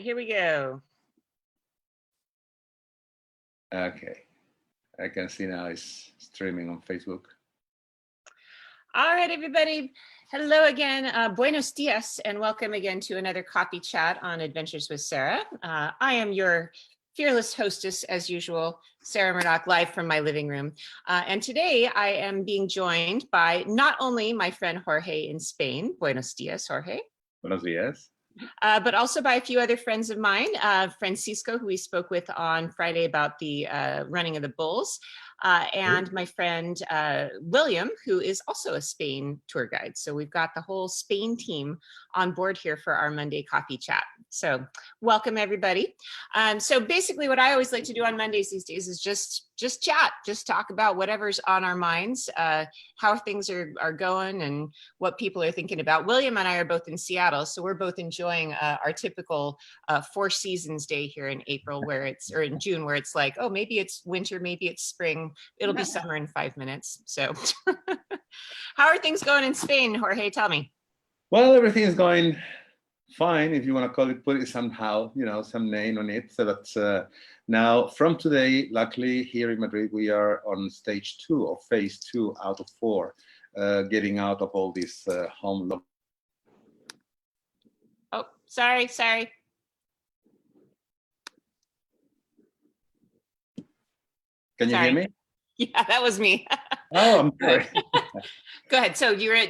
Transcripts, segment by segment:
Here we go. Okay, I can see now it's streaming on Facebook. All right, everybody. Hello again. Buenos dias, and welcome again to another coffee chat on Adventures with Sarah. I am your fearless hostess, as usual, Sarah Murdoch, live from my living room. And today I am being joined by not only my friend Jorge in Spain. Buenos dias, Jorge. Buenos dias. But also by a few other friends of mine, Francisco, who we spoke with on Friday about the running of the bulls, and my friend William, who is also a Spain tour guide. So we've got the whole Spain team on board here for our Monday coffee chat. So welcome, everybody. So basically what I always like to do on Mondays these days is just chat, just talk about whatever's on our minds, how things are going and what people are thinking about. William and I are both in Seattle, so we're both enjoying our typical Four Seasons day here in April, or in June, where it's like, oh, maybe it's winter, maybe it's spring. It'll be summer in 5 minutes. So how are things going in Spain, Jorge? Tell me. Well, everything is going fine, if you want to call it, put it somehow, some name on it. So that's now from today, luckily here in Madrid, we are on stage 2 or phase 2 out of 4, getting out of all this home lockdown. Oh, sorry. Can you hear me? Yeah, that was me. Oh, I'm sorry. Go ahead. So you're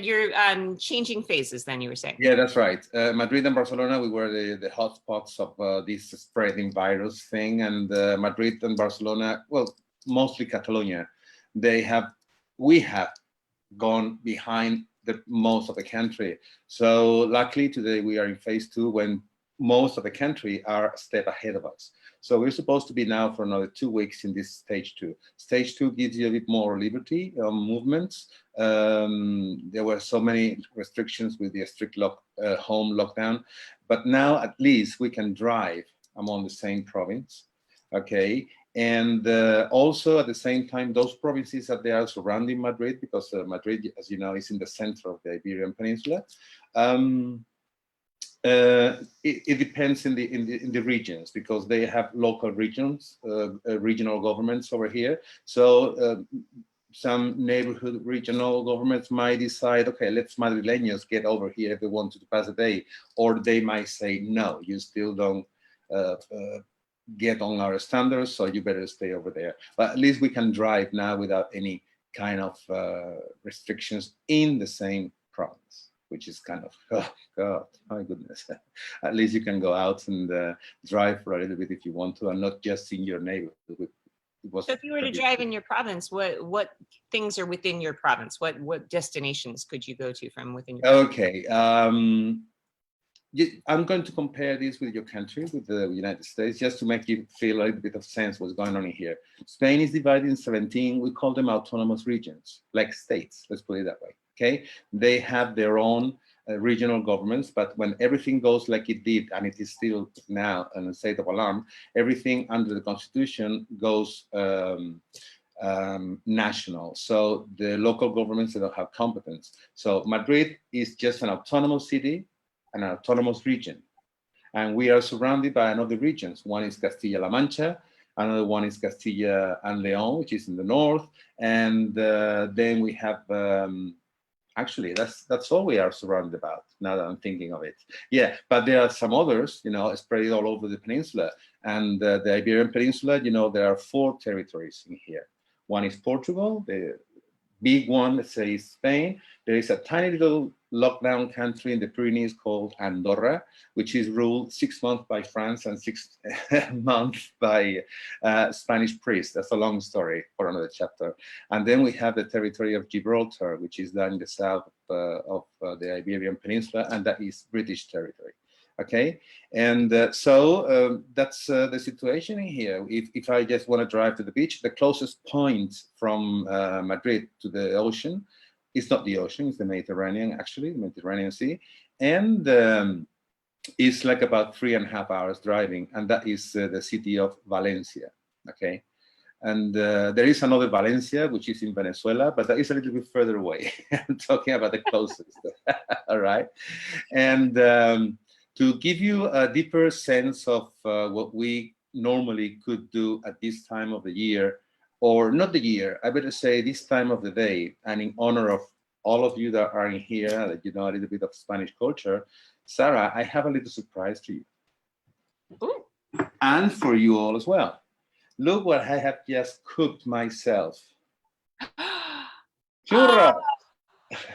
changing phases then, you were saying? Yeah, that's right. Madrid and Barcelona, we were the hotspots of this spreading virus thing. And Madrid and Barcelona, well, mostly Catalonia, we have gone behind most of the country. So luckily today we are in phase 2 when most of the country are a step ahead of us. So we're supposed to be now for another 2 weeks in this stage 2. Stage 2 gives you a bit more liberty on movements. There were so many restrictions with the strict home lockdown, but now at least we can drive among the same province, okay? And also at the same time, those provinces that they are surrounding Madrid, because Madrid, as you know, is in the center of the Iberian Peninsula. It depends in the regions, because they have local regions, regional governments over here. So some neighborhood regional governments might decide, okay, let's Madrileños get over here if they want to pass a day, or they might say, no, you still don't get on our standards, so you better stay over there. But at least we can drive now without any kind of restrictions in the same province, which is kind of, oh God, my goodness. At least you can go out and drive for a little bit if you want to, and not just in your neighborhood. So if you were to drive in your province, what things are within your province? What destinations could you go to from within your province? Okay. I'm going to compare this with your country, with the United States, just to make you feel a little bit of sense what's going on in here. Spain is divided in 17, we call them autonomous regions, like states, let's put it that way, okay? They have their own regional governments, but when everything goes like it did, and it is still now in a state of alarm, everything under the constitution goes national. So the local governments, they don't have competence. So Madrid is just an autonomous city, an autonomous region. And we are surrounded by another regions. One is Castilla-La Mancha, another one is Castilla and León, which is in the north. And then we have, actually, that's all we are surrounded about, now that I'm thinking of it. Yeah, but there are some others, spread all over the peninsula. And the Iberian Peninsula, there are 4 territories in here. One is Portugal, the big one, let's say, is Spain. There is a tiny little lockdown country in the Pyrenees called Andorra, which is ruled 6 months by France and 6 months by Spanish priests. That's a long story for another chapter. And then we have the territory of Gibraltar, which is down in the south of the Iberian Peninsula, and that is British territory. Okay, and so that's the situation in here. If I just want to drive to the beach, the closest point from Madrid to the ocean, it's not the ocean, it's the Mediterranean, actually, the Mediterranean Sea, and it's like about 3.5 hours driving, and that is the city of Valencia. Okay, and there is another Valencia, which is in Venezuela, but that is a little bit further away. I'm talking about the closest. All right, and To give you a deeper sense of what we normally could do at this time of the year, or not the year, I better say this time of the day, and in honor of all of you that are in here, that you know a little bit of Spanish culture, Sarah, I have a little surprise to you. Ooh. And for you all as well. Look what I have just cooked myself. Churros.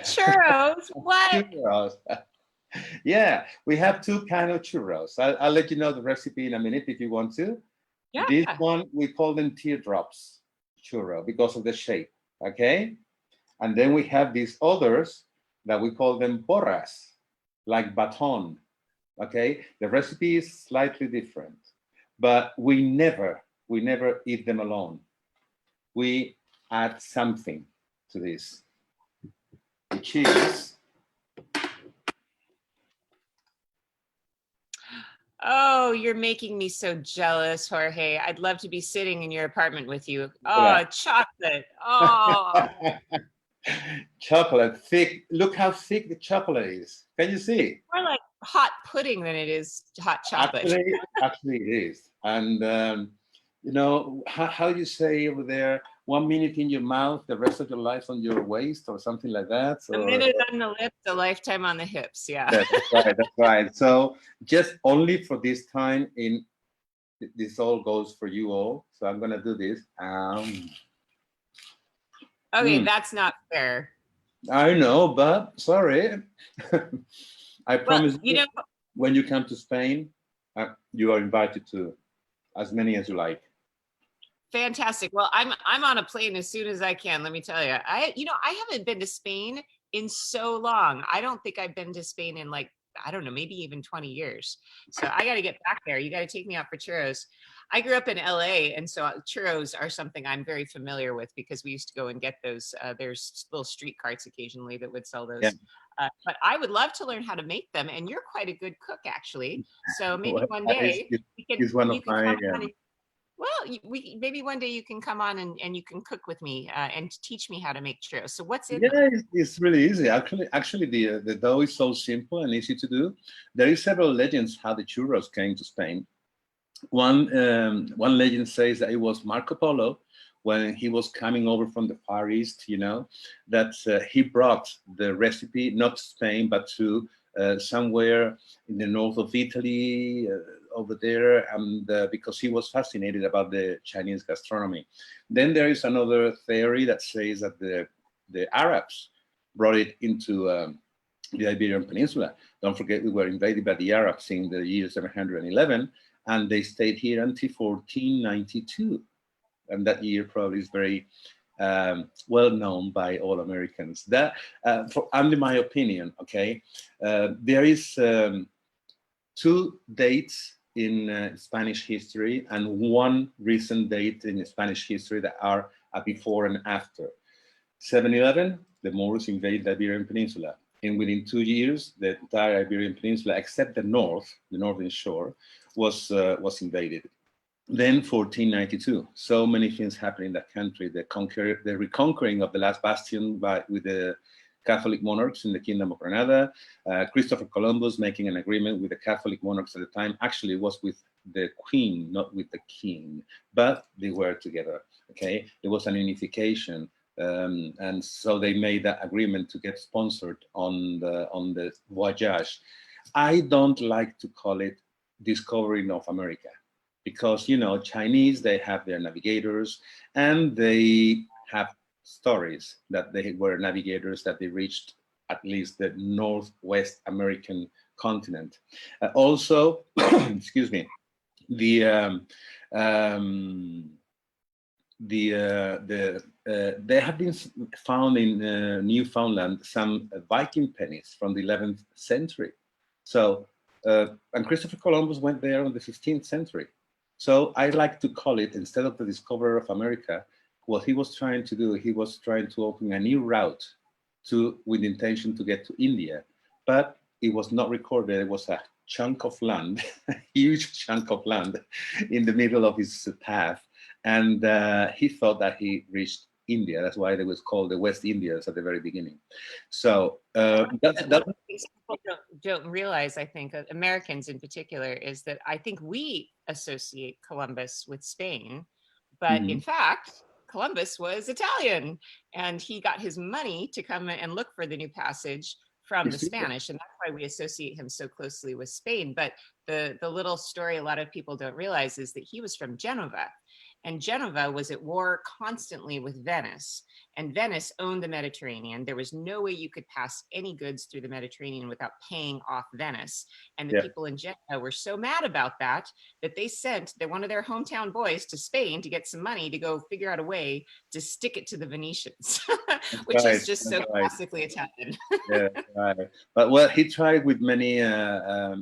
Churros. What? Churros. Yeah, we have two kind of churros. I'll let you know the recipe in a minute if you want to. Yeah. This one, we call them teardrops churro because of the shape, okay? And then we have these others that we call them porras, like baton, okay? The recipe is slightly different, but we never eat them alone. We add something to this, which is... Oh, you're making me so jealous, Jorge. I'd love to be sitting in your apartment with you. Oh, Yeah. chocolate. Oh. Chocolate, thick. Look how thick the chocolate is. Can you see? More like hot pudding than it is hot chocolate. Actually it is. And you know, how do you say over there, 1 minute in your mouth, the rest of your life on your waist, or something like that? A minute on the lips, a lifetime on the hips. Yeah. That's right. That's right. So just only for this time, this all goes for you all. So I'm gonna do this. Okay, that's not fair. I know, but sorry. I promise well, you know, when you come to Spain, you are invited to as many as you like. Fantastic. Well, I'm on a plane as soon as I can. Let me tell you, I haven't been to Spain in so long. I don't think I've been to Spain in like, I don't know, maybe even 20 years. So I got to get back there. You got to take me out for churros. I grew up in LA, and so churros are something I'm very familiar with because we used to go and get those. There's little street carts occasionally that would sell those. Yeah. But I would love to learn how to make them, and you're quite a good cook, actually. So maybe one day well, maybe one day you can come on and you can cook with me and teach me how to make churros. So what's in? Yeah, it's really easy. Actually, the dough is so simple and easy to do. There is several legends how the churros came to Spain. One legend says that it was Marco Polo when he was coming over from the Far East. You know, that he brought the recipe not to Spain but to somewhere in the north of Italy. Over there, and because he was fascinated about the Chinese gastronomy. Then there is another theory that says that the Arabs brought it into the Iberian Peninsula. Don't forget, we were invaded by the Arabs in the year 711, and they stayed here until 1492. And that year probably is very well known by all Americans. That, under my opinion, okay, there is 2 dates in Spanish history and 1 recent date in Spanish history that are a before and after. 711, the Moors invaded the Iberian Peninsula. And within 2 years, the entire Iberian Peninsula, except the northern shore, was invaded. Then 1492, so many things happened in that country. The reconquering of the last bastion with the Catholic monarchs in the Kingdom of Granada. Christopher Columbus making an agreement with the Catholic monarchs at the time. Actually, it was with the Queen, not with the King, but they were together. Okay, there was an unification, and so they made that agreement to get sponsored on the voyage. I don't like to call it discovering of America, because you know Chinese, they have their navigators and they have stories that they were navigators, that they reached at least the Northwest American continent. Also, excuse me, they have been found in Newfoundland some Viking pennies from the 11th century. So, and Christopher Columbus went there in the 15th century. So I like to call it, instead of the discoverer of America, what he was trying to do, he was trying to open a new route with the intention to get to India, but it was not recorded. It was a chunk of land, a huge chunk of land in the middle of his path. And he thought that he reached India. That's why it was called the West Indies at the very beginning. So that's One of the things people don't realize, I think, Americans in particular, is that I think we associate Columbus with Spain, but in fact, Columbus was Italian, and he got his money to come and look for the new passage from the Spanish, and that's why we associate him so closely with Spain. But the little story a lot of people don't realize is that he was from Genova, and Genova was at war constantly with Venice, and Venice owned the Mediterranean. There was no way you could pass any goods through the Mediterranean without paying off Venice. And the people in Genova were so mad about that they sent one of their hometown boys to Spain to get some money to go figure out a way to stick it to the Venetians, which is just so classically Italian. Yeah, right. But well, he tried with many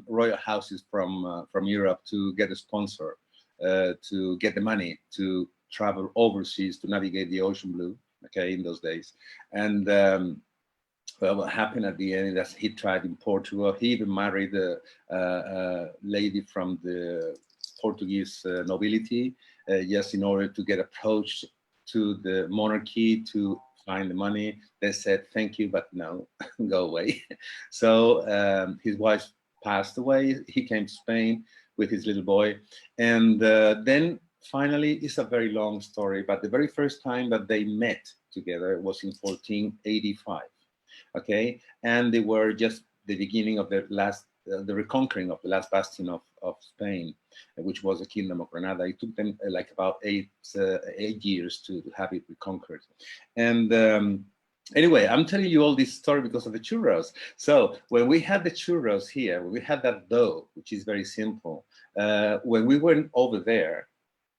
royal houses from Europe to get a sponsor, to get the money to travel overseas to navigate the ocean blue. Okay, in those days, and well, what happened at the end is he tried in Portugal. He even married a lady from the Portuguese nobility, just in order to get approached to the monarchy to find the money. They said thank you, but no, go away. So his wife passed away. He came to Spain with his little boy, and then finally, it's a very long story, but the very first time that they met together was in 1485, okay? And they were just the beginning of the reconquering of the last bastion of Spain, which was the Kingdom of Granada. It took them like about eight years to have it reconquered. And anyway, I'm telling you all this story because of the churros. So when we had the churros here, when we had that dough, which is very simple, when we went over there,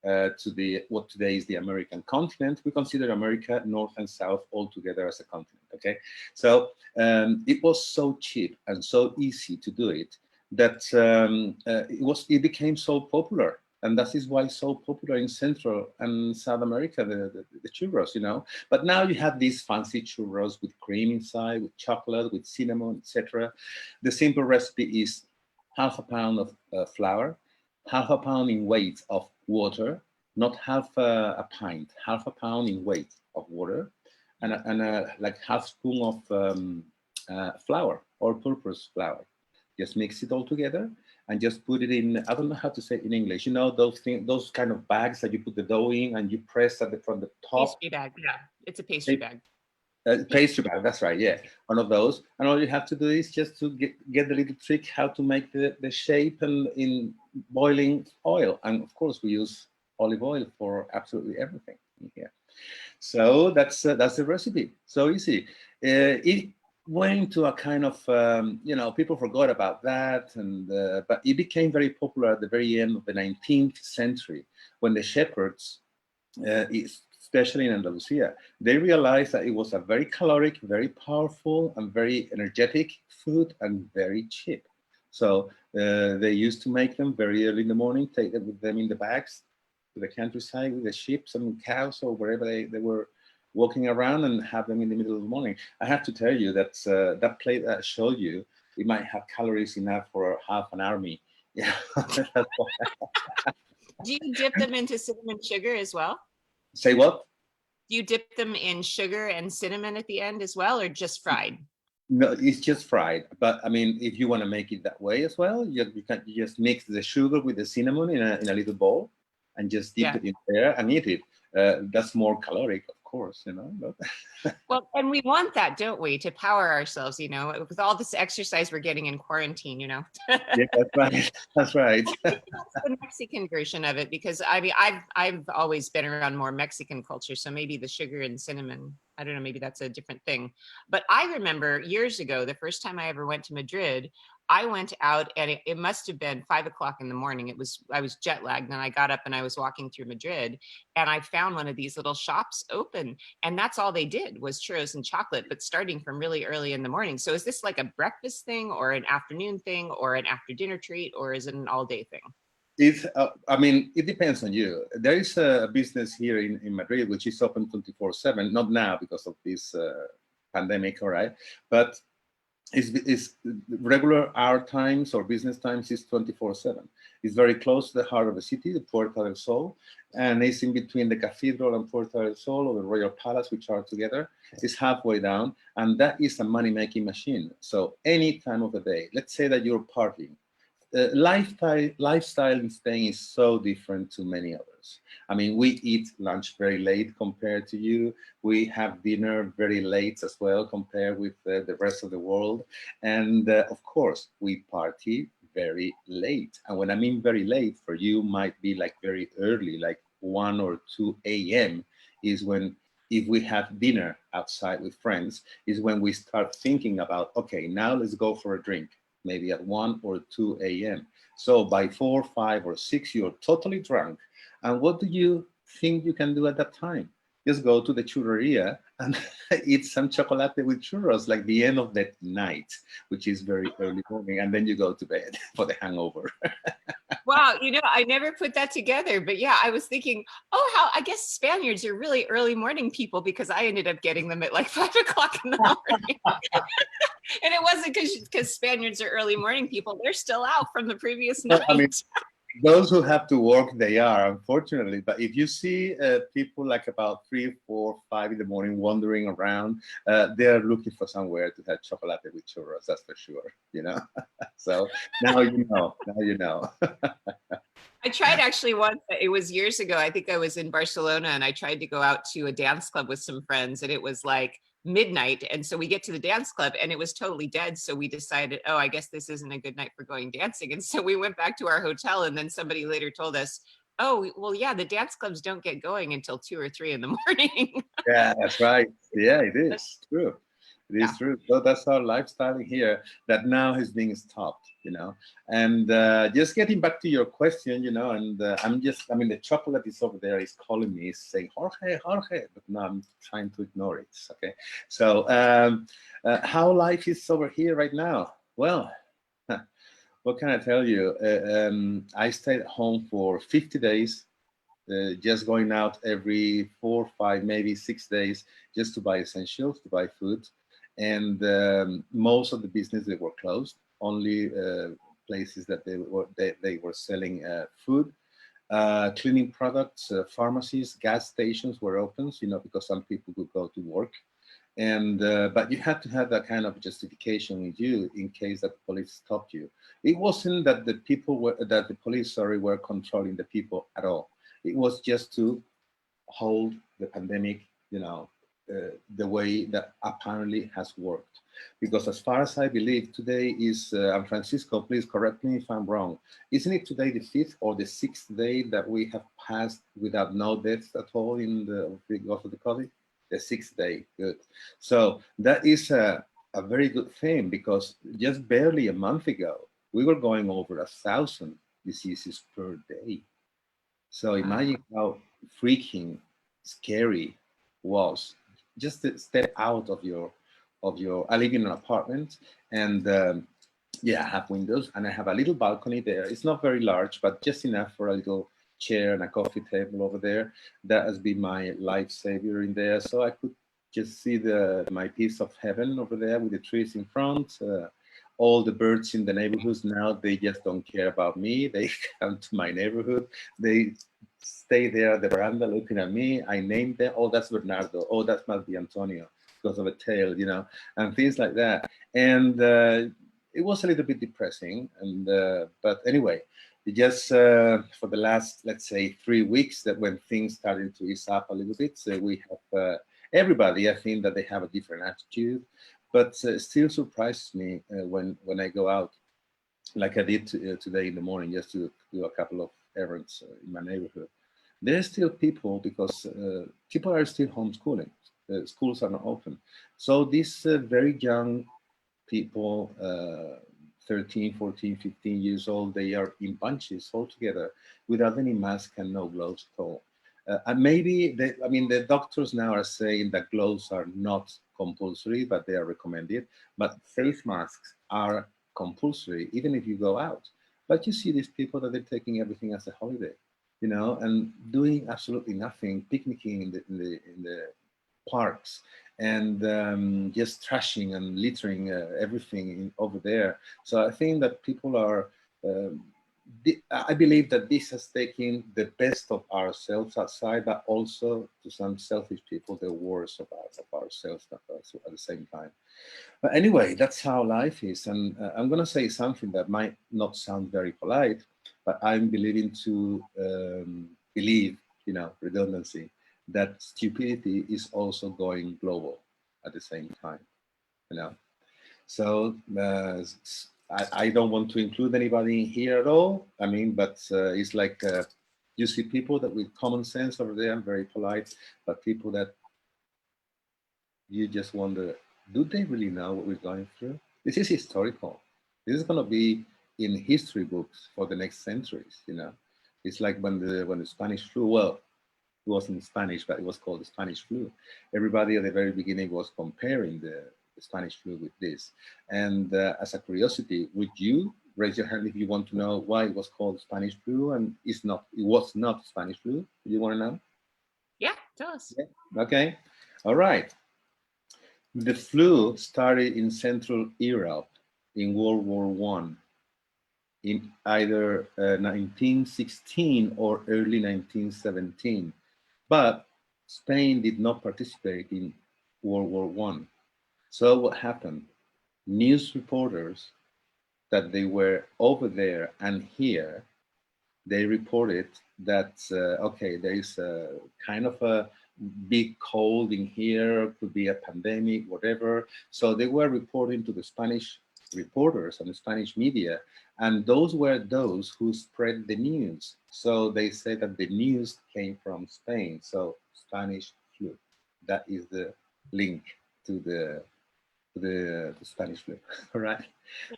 to what today is the American continent, we consider America North and South all together as a continent. Okay, so it was so cheap and so easy to do it that it became so popular, and that is why it's so popular in Central and South America, the churros, you know. But now you have these fancy churros with cream inside, with chocolate, with cinnamon, etc. The simple recipe is half a pound of flour, half a pound in weight of water, not half a pint, half a pound in weight of water, and like half spoon of flour, all-purpose flour. Just mix it all together and just put it in, I don't know how to say it in English, you know, those kind of bags that you put the dough in and you press from the top. Pastry bag, yeah, it's a pastry bag. Pastry bag, that's right, yeah, one of those. And all you have to do is just to get the little trick how to make the shape and in boiling oil. And of course, we use olive oil for absolutely everything in here. So that's the recipe. So easy. It went into a kind of, you know, people forgot about that, and but it became very popular at the very end of the 19th century when the shepherds, especially in Andalusia, they realized that it was a very caloric, very powerful, and very energetic food, and very cheap. So they used to make them very early in the morning, take them with them in the bags to the countryside with the sheep and cows or wherever they were walking around, and have them in the middle of the morning. I have to tell you that that plate that I showed you, it might have calories enough for half an army. Yeah. Do you dip them into cinnamon sugar as well? Say what? Do you dip them in sugar and cinnamon at the end as well, or just fried? No, it's just fried. But I mean, if you want to make it that way as well, you just mix the sugar with the cinnamon in a little bowl and just dip it in there and eat it. That's more caloric, of course, you know. But well, and we want that, don't we, to power ourselves, you know, with all this exercise we're getting in quarantine, you know. Yeah, that's right. That's right. That's the Mexican version of it, because I mean, I've always been around more Mexican culture, so maybe the sugar and cinnamon, I don't know, maybe that's a different thing. But I remember years ago, the first time I ever went to Madrid, I went out, and it must have been 5 o'clock in the morning. I was jet lagged, and I got up and I was walking through Madrid, and I found one of these little shops open, and that's all they did was churros and chocolate, but starting from really early in the morning. So is this like a breakfast thing, or an afternoon thing, or an after dinner treat, or is it an all day thing? I mean, it depends on you. There is a business here in Madrid which is open 24/7. Not now because of this pandemic, all right, but is regular hour times or business times is 24/7. It's very close to the heart of the city, the Puerta del Sol, and it's in between the cathedral and Puerta del Sol, or the Royal Palace, which are together. It's halfway down, and that is a money-making machine. So any time of the day, let's say that you're partying, lifestyle in Spain is so different to many others. I mean, we eat lunch very late compared to you. We have dinner very late as well compared with the rest of the world. And of course, we party very late. And when I mean very late, for you might be like very early, like 1 or 2 a.m. is when, if we have dinner outside with friends, is when we start thinking about, okay, now let's go for a drink, maybe at 1 or 2 a.m. So by 4, 5, or 6, you're totally drunk. And what do you think you can do at that time? Just go to the churreria and eat some chocolate with churros, like the end of the night, which is very early morning. And then you go to bed for the hangover. Wow, you know, I never put that together, but yeah, I was thinking, oh, how I guess Spaniards are really early morning people, because I ended up getting them at like 5 o'clock in the morning. And it wasn't because Spaniards are early morning people. They're still out from the previous night. I mean, those who have to work, they are, unfortunately. But if you see people like about 3, 4, 5 in the morning wandering around, they're looking for somewhere to have chocolate with churros, that's for sure, you know? So now you know, now you know. I tried actually once, it was years ago. I think I was in Barcelona, and I tried to go out to a dance club with some friends, and it was like midnight. And so we get to the dance club and it was totally dead. So we decided, oh, I guess this isn't a good night for going dancing. And so we went back to our hotel, and then somebody later told us, oh, well, yeah, the dance clubs don't get going until 2 or 3 in the morning. Yeah, that's right. Yeah, it is true. It is Yeah. true. So that's our lifestyle here that now has been stopped, you know. And just getting back to your question, you know, and I mean, the chocolate is over there, is calling me, saying, Jorge, Jorge, but no, I'm trying to ignore it. Okay. So how life is over here right now? Well, what can I tell you? I stayed at home for 50 days. Just going out every 4, 5, maybe 6 days just to buy essentials, to buy food. And most of the business, they were closed. Only places that they were selling food, cleaning products, pharmacies, gas stations were open, you know, because some people could go to work. And but you had to have that kind of justification with you in case that the police stopped you. It wasn't that the police, sorry, were controlling the people at all. It was just to hold the pandemic, you know, the way that apparently has worked. Because as far as I believe, today is, and Francisco, please correct me if I'm wrong, isn't it today the 5th or the 6th day that we have passed without no deaths at all in because of the COVID? The 6th day, good. So that is a very good thing, because just barely a month ago, we were going over 1,000 diseases per day. So imagine how freaking scary was just to step out of your I live in an apartment, and yeah, I have windows and I have a little balcony there. It's not very large, but just enough for a little chair and a coffee table over there. That has been my lifesaver in there. So I could just see my piece of heaven over there with the trees in front. All the birds in the neighborhoods now, they just don't care about me. They come to my neighborhood. They stay there at the veranda looking at me. I named them. Oh, that's Bernardo. Oh, that must be Antonio because of a tail, you know, and things like that. And it was a little bit depressing. And but anyway, just for the last, let's say, 3 weeks, that when things started to ease up a little bit, so we have everybody, I think that they have a different attitude, but still surprises me when I go out, like I did today in the morning, just to do a couple of errands in my neighborhood. There's still people, because people are still homeschooling. Schools are not open. So these very young people, 13, 14, 15 years old, they are in bunches all together without any mask and no gloves at all. And maybe, the doctors now are saying that gloves are not compulsory, but they are recommended. But face masks are compulsory, even if you go out. But you see these people that they're taking everything as a holiday, you know, and doing absolutely nothing, picnicking in the parks, and just trashing and littering everything over there. So I think that people are, I believe that this has taken the best of ourselves outside, but also to some selfish people, the worst of ourselves at the same time. But anyway, that's how life is. And I'm going to say something that might not sound very polite, but I'm believing to believe, redundancy, that stupidity is also going global at the same time, you know. So I don't want to include anybody here at all. I mean, but it's like you see people that with common sense over there, very polite, but people that you just wonder, do they really know what we're going through? This is historical. This is going to be in history books for the next centuries. It's like when the Spanish flu. Well, it wasn't Spanish, but it was called the Spanish flu. Everybody at the very beginning was comparing the Spanish flu with this. And as a curiosity, would you raise your hand if you want to know why it was called Spanish flu and it was not Spanish flu? Do you want to know? Yeah, tell us. Yeah. Okay. All right. The flu started in Central Europe in World War One, in either 1916 or early 1917. But Spain did not participate in World War One. So what happened? News reporters that they were over there and here, they reported that, okay, there is a kind of a big cold in here, could be a pandemic, whatever. So they were reporting to the Spanish reporters and the Spanish media, and those were those who spread the news. So they say that the news came from Spain. So Spanish flu. That is the link to the Spanish flu, all right?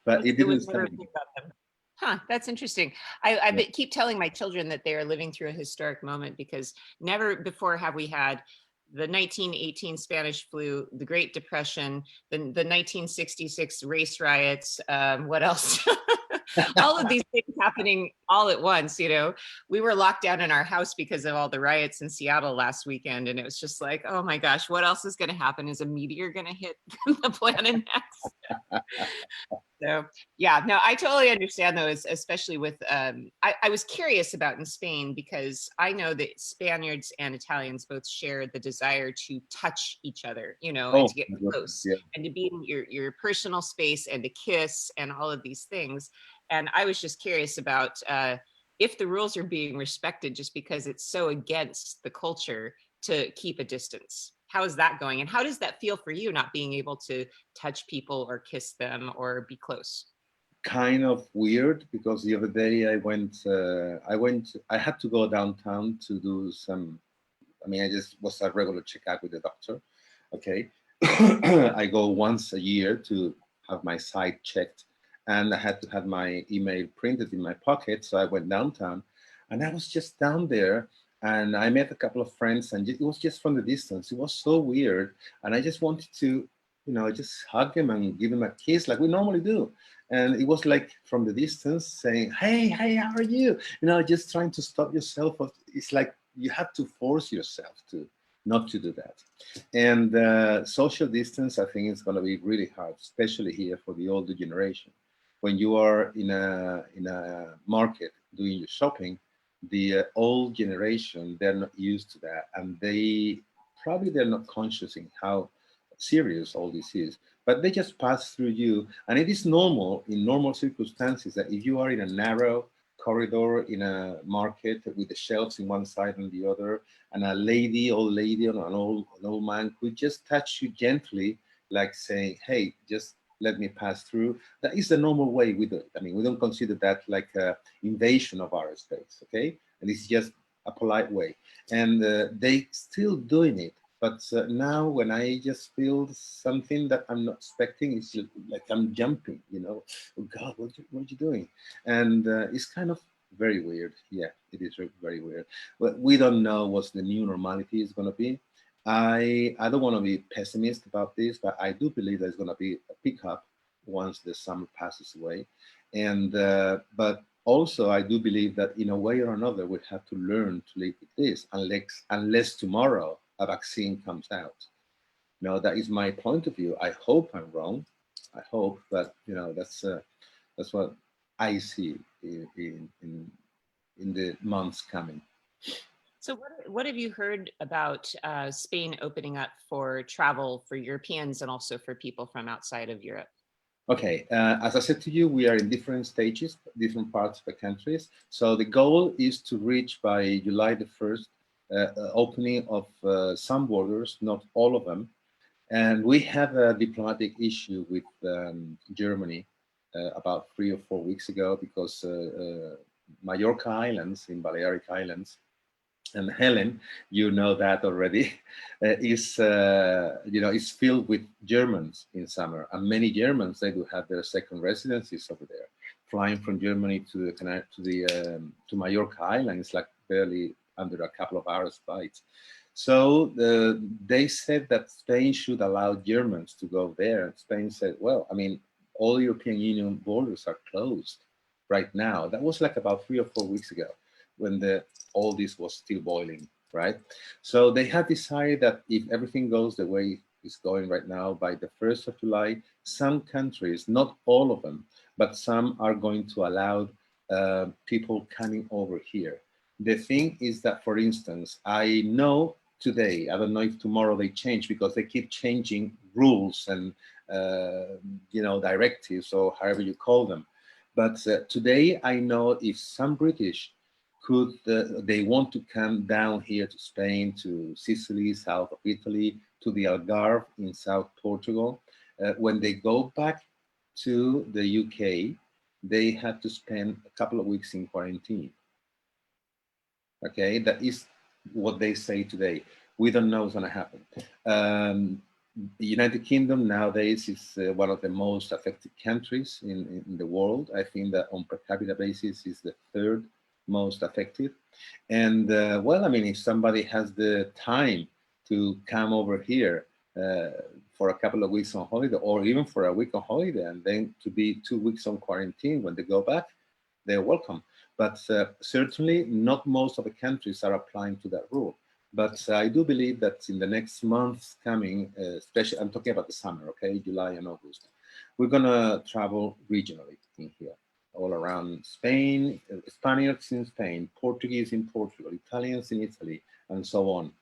But it It didn't was never start. about them. Huh, that's interesting. Yeah. Keep telling my children that they are living through a historic moment because never before have we had the 1918 Spanish flu, the Great Depression, the 1966 race riots. What else? All of these things happening all at once. We were locked down in our house because of all the riots in Seattle last weekend, and it was just like, oh my gosh, what else is going to happen? Is a meteor going to hit the planet next? So yeah, no, I totally understand though, especially with I was curious about in Spain because I know that Spaniards and Italians both share the desire to touch each other, and Oh, to get my goodness, close yeah. and to be in your personal space and to kiss and all of these things. And I was just curious about if the rules are being respected just because it's so against the culture to keep a distance. How is that going? And how does that feel for you not being able to touch people or kiss them or be close? Kind of weird because the other day I had to go downtown to do some, I mean, I just was a regular checkup with the doctor. Okay. I go once a year to have my sight checked, and I had to have my email printed in my pocket. So I went downtown, and I was just down there, and I met a couple of friends, and it was just from the distance. It was so weird, and I just wanted to, just hug him and give him a kiss like we normally do. And it was like from the distance saying, hey, how are you? Just trying to stop yourself. It's like you have to force yourself to not to do that. And social distance, I think, is going to be really hard, especially here for the older generation. When you are in a market doing your shopping, the old generation, they're not used to that, and they're not conscious in how serious all this is, but they just pass through you. And it is normal in normal circumstances that if you are in a narrow corridor in a market with the shelves in one side and the other, and old lady, or an old man could just touch you gently, like saying, hey, just let me pass through. That is the normal way we do it. I mean, we don't consider that like an invasion of our space, okay? And it's just a polite way. And they still doing it. But now when I just feel something that I'm not expecting, it's like I'm jumping, Oh God, what are you doing? And it's kind of very weird. Yeah, it is very weird. But we don't know what the new normality is going to be. I don't want to be pessimist about this, but I do believe there's going to be a pickup once the summer passes away. And but also I do believe that in a way or another we have to learn to live with this, unless tomorrow a vaccine comes out. That is my point of view. I hope I'm wrong. I hope, but that's what I see in the months coming. So what have you heard about Spain opening up for travel for Europeans and also for people from outside of Europe? Okay, as I said to you, we are in different stages, different parts of the countries. So the goal is to reach by July the 1st, opening of some borders, not all of them. And we had a diplomatic issue with Germany about 3 or 4 weeks ago because Mallorca Islands, in Balearic Islands, and Helen, you know that already, is filled with Germans in summer, and many Germans, they do have their second residencies over there. Flying from Germany to to Mallorca Island is like barely under a couple of hours flight. So they said that Spain should allow Germans to go there, and Spain said, well, I mean, all European Union borders are closed right now. That was like about 3 or 4 weeks ago, when all this was still boiling, right? So they had decided that if everything goes the way it's going right now, by the 1st of July, some countries, not all of them, but some are going to allow people coming over here. The thing is that, for instance, I know today, I don't know if tomorrow they change, because they keep changing rules and directives, or however you call them. But today I know if some British they want to come down here to Spain, to Sicily, south of Italy, to the Algarve in South Portugal. When they go back to the UK, they have to spend a couple of weeks in quarantine. Okay, that is what they say today. We don't know what's going to happen. The United Kingdom nowadays is one of the most affected countries in the world. I think that on per capita basis is the third most affected. And well, I mean, if somebody has the time to come over here for a couple of weeks on holiday, or even for a week on holiday, and then to be 2 weeks on quarantine when they go back, they're welcome. But certainly not most of the countries are applying to that rule. But I do believe that in the next months coming, especially, I'm talking about the summer, okay, July and August, we're gonna travel regionally in here, all around Spain, Spaniards in Spain, Portuguese in Portugal, Italians in Italy, and so on.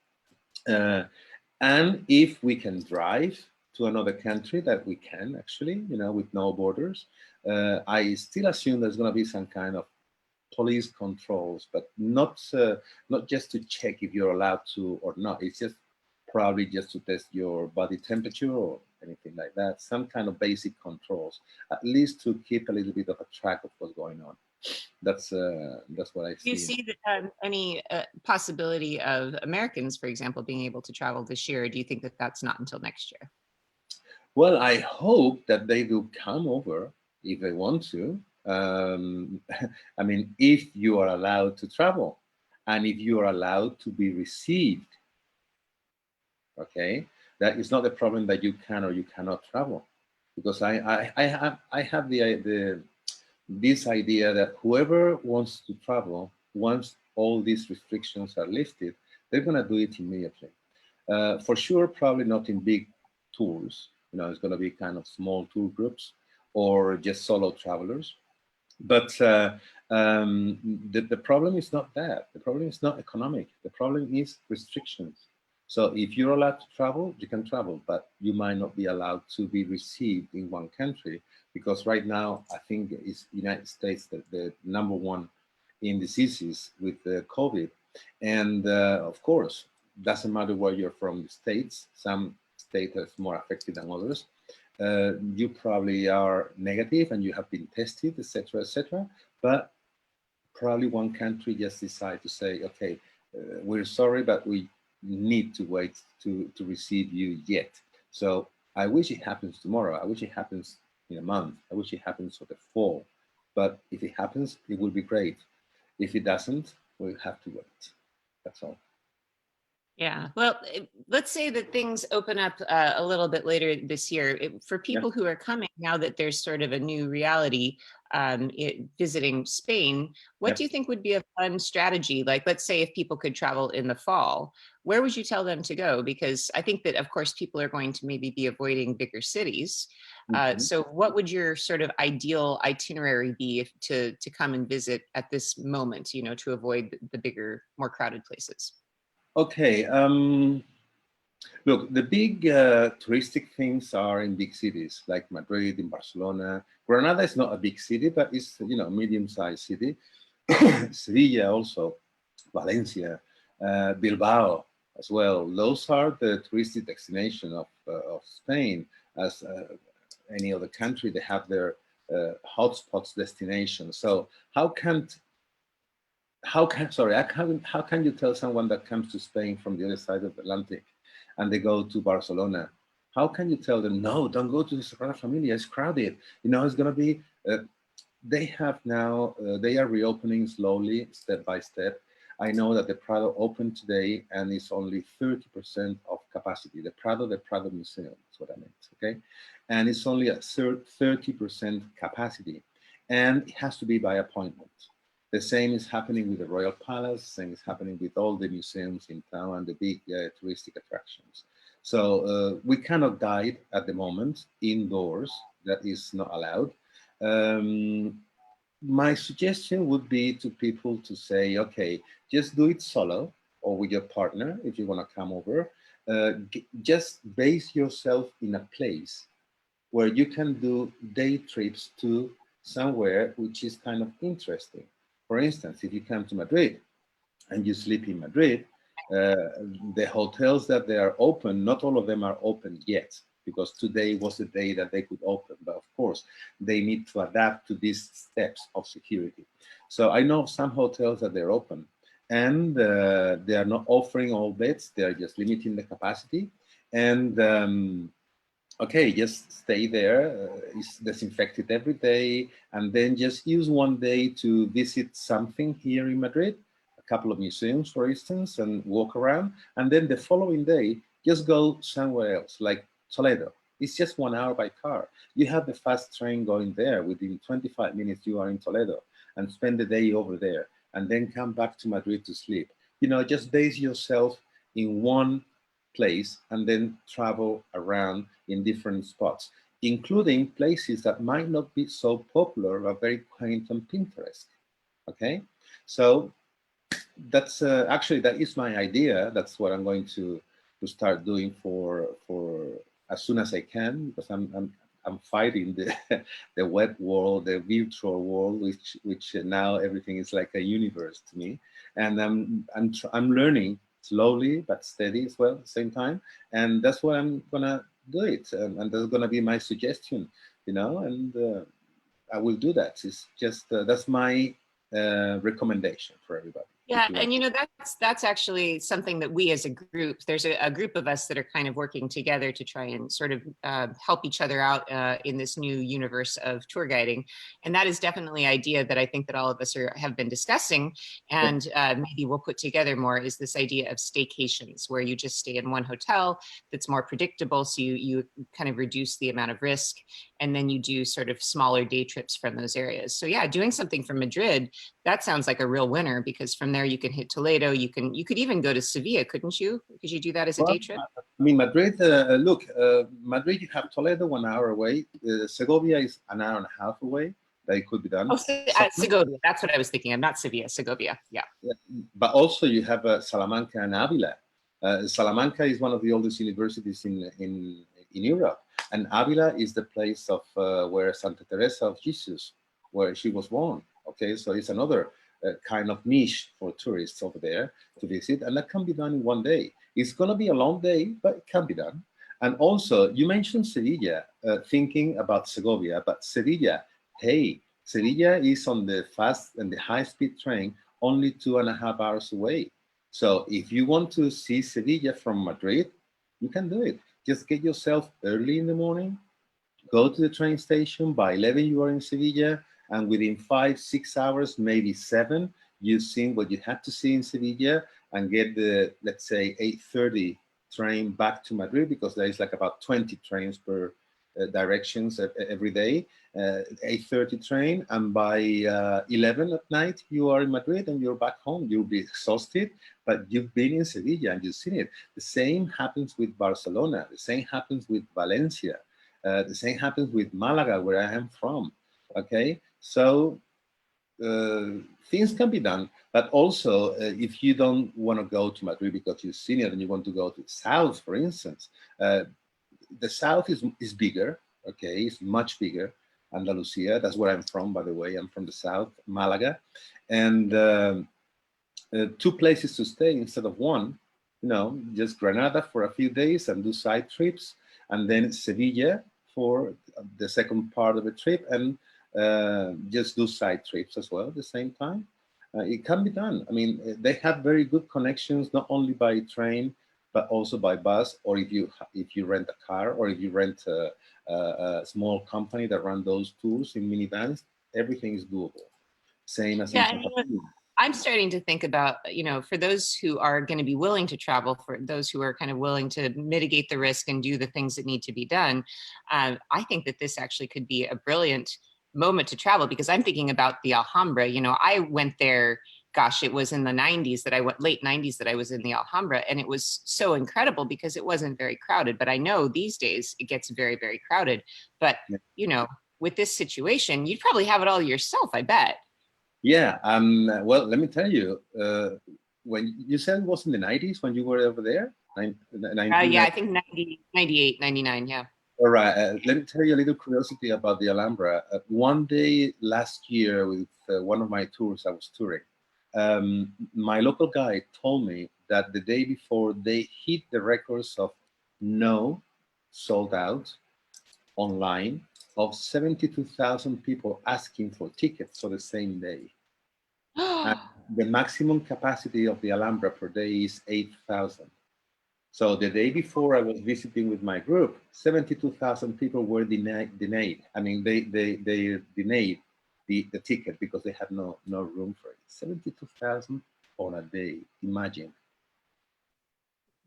And if we can drive to another country, that we can actually, with no borders, I still assume there's gonna be some kind of police controls, but not just to check if you're allowed to or not. It's just probably just to test your body temperature or anything like that. Some kind of basic controls, at least to keep a little bit of a track of what's going on. That's what I see. Do you see any possibility of Americans, for example, being able to travel this year? Or do you think that that's not until next year? Well, I hope that they do come over if they want to. I mean, if you are allowed to travel and if you are allowed to be received, okay, that is not the problem that you can or you cannot travel, because I have this idea that whoever wants to travel, once all these restrictions are lifted, they're going to do it immediately. For sure, probably not in big tours. It's going to be kind of small tour groups or just solo travelers. But the problem is not that. The problem is not economic. The problem is restrictions. So if you're allowed to travel, you can travel, but you might not be allowed to be received in one country, because right now I think it's United States the number one in diseases with COVID. And of course, doesn't matter where you're from the States. Some states are more affected than others. You probably are negative and you have been tested, etc., etc. But probably one country just decide to say, okay, we're sorry, but we need to wait to receive you yet. So I wish it happens tomorrow. I wish it happens in a month. I wish it happens for the fall. But if it happens, it will be great. If it doesn't, we'll have to wait. That's all. Yeah, well, let's say that things open up a little bit later this year. For people who are coming now that there's sort of a new reality, visiting Spain, what do you think would be a fun strategy? Like, let's say if people could travel in the fall, where would you tell them to go? Because I think that, of course, people are going to maybe be avoiding bigger cities. So what would your sort of ideal itinerary be to come and visit at this moment, you know, to avoid the bigger, more crowded places? Okay. Look, the big touristic things are in big cities like Madrid, in Barcelona. Granada is not a big city, but it's, you know, a medium-sized city. Sevilla also, Valencia, Bilbao as well. Those are the touristic destination of Spain. As any other country, they have their hotspots destination. So how can you tell someone that comes to Spain from the other side of the Atlantic and they go to Barcelona? How can you tell them, no, don't go to the Sagrada Familia, it's crowded. You know, it's going to be, they have now, they are reopening slowly, step by step. I know that the Prado opened today and it's only 30% of capacity. The Prado Museum is what I meant, okay? And it's only at 30% capacity. And it has to be by appointment. The same is happening with the Royal Palace, same is happening with all the museums in town and the big touristic attractions. So we cannot guide at the moment indoors, that is not allowed. My suggestion would be to people to say, okay, just do it solo or with your partner if you want to come over. Just base yourself in a place where you can do day trips to somewhere which is kind of interesting. For instance, if you come to Madrid and you sleep in Madrid, the hotels that they are open, not all of them are open yet, because today was the day that they could open. But of course, they need to adapt to these steps of security. So I know some hotels that they're open and they are not offering all beds. They are just limiting the capacity. And okay, just stay there. It's disinfected every day, and then just use one day to visit something here in Madrid, a couple of museums, for instance, and walk around. And then the following day, just go somewhere else, like Toledo. It's just 1 hour by car. You have the fast train going there. Within 25 minutes, you are in Toledo, and spend the day over there, and then come back to Madrid to sleep. You know, just base yourself in one place and then travel around in different spots, including places that might not be so popular but very quaint and Pinterest. Okay, so that's actually that is my idea. That's what I'm going to start doing for as soon as I can, because I'm fighting the the web world, the virtual world, which now everything is like a universe to me, and I'm learning slowly but steady as well at the same time, and that's what I'm gonna do it, and that's gonna be my suggestion, you know, and I will do that. It's just that's my recommendation for everybody. Yeah, and you know, that's actually something that we as a group, there's a group of us that are kind of working together to try and sort of help each other out in this new universe of tour guiding. And that is definitely an idea that I think that all of us have been discussing, and maybe we'll put together more, is this idea of staycations, where you just stay in one hotel that's more predictable, so you kind of reduce the amount of risk, and then you do sort of smaller day trips from those areas. So yeah, doing something from Madrid, that sounds like a real winner, because from there you can hit Toledo. You could even go to Sevilla, couldn't you? Could you do that as a day trip? I mean, Madrid. Look, Madrid. You have Toledo 1 hour away. Segovia is an hour and a half away. That could be done. Oh, Segovia. That's what I was thinking. I'm not Sevilla. Segovia. Yeah. But also you have Salamanca and Avila. Salamanca is one of the oldest universities in Europe, and Avila is the place of where Santa Teresa of Jesus, where she was born. Okay, so it's another kind of niche for tourists over there to visit, and that can be done in one day. It's going to be a long day, but it can be done. And also, you mentioned Sevilla, thinking about Segovia, but Sevilla, hey, Sevilla is on the fast and the high-speed train only 2.5 hours away. So if you want to see Sevilla from Madrid, you can do it. Just get yourself early in the morning, go to the train station. By 11, you are in Sevilla. And within 5-6 hours, maybe 7, you've seen what you had to see in Sevilla, and get the, let's say, 8:30 train back to Madrid, because there is like about 20 trains per directions every day. 8:30 train, and by 11 at night you are in Madrid and you're back home. You'll be exhausted, but you've been in Sevilla and you've seen it. The same happens with Barcelona. The same happens with Valencia. The same happens with Malaga, where I am from. Okay, so things can be done, but also if you don't want to go to Madrid because you've seen it and you want to go to the south, for instance, the south is bigger. Okay, it's much bigger. Andalusia, that's where I'm from, by the way. I'm from the south, Malaga, and 2 places to stay instead of 1. You know, just Granada for a few days and do side trips, and then Sevilla for the second part of the trip, and just do side trips as well at the same time. It can be done. I mean, they have very good connections, not only by train, but also by bus, or if you rent a car, or if you rent a small company that run those tours in minivans, everything is doable. Same as in Catalunya. I'm starting to think about, for those who are going to be willing to travel, for those who are kind of willing to mitigate the risk and do the things that need to be done, I think that this actually could be a brilliant moment to travel, because I'm thinking about the Alhambra. I went there, gosh, it was in the 90s that I went, late 90s that I was in the Alhambra, and it was so incredible because it wasn't very crowded. But I know these days it gets very, very crowded. But, with this situation, you'd probably have it all yourself, I bet. Yeah, well, let me tell you, when you said it was in the 90s when you were over there? Yeah, I think 90, 98, 99, yeah. All right, let me tell you a little curiosity about the Alhambra. One day last year with one of my tours, I was touring. My local guide told me that the day before they hit the records of sold out online of 72,000 people asking for tickets for the same day. And the maximum capacity of the Alhambra per day is 8,000. So the day before I was visiting with my group, 72,000 people were denied. I mean, they denied the ticket because they had no room for it. 72,000 on a day, imagine.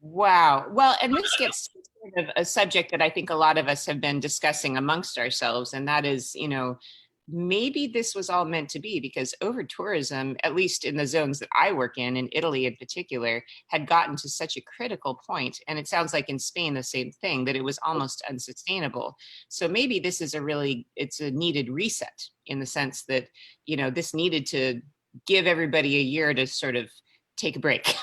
Wow. Well, and this gets to sort of a subject that I think a lot of us have been discussing amongst ourselves, and that is, maybe this was all meant to be, because over tourism, at least in the zones that I work in Italy in particular, had gotten to such a critical point. And it sounds like in Spain, the same thing, that it was almost unsustainable. So maybe this is it's a needed reset, in the sense that, this needed to give everybody a year to sort of take a break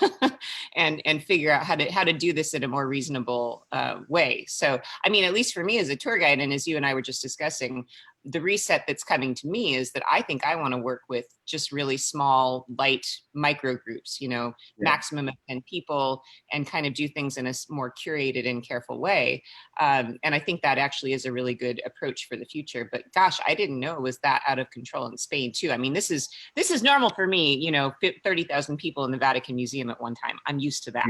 and figure out how to do this in a more reasonable way. So, I mean, at least for me as a tour guide, and as you and I were just discussing, the reset that's coming to me is that I think I want to work with just really small, light micro groups, maximum of 10 people, and kind of do things in a more curated and careful way. And I think that actually is a really good approach for the future. But gosh, I didn't know it was that out of control in Spain too. I mean, this is normal for me, 30,000 people in the Vatican Museum at one time. I'm used to that.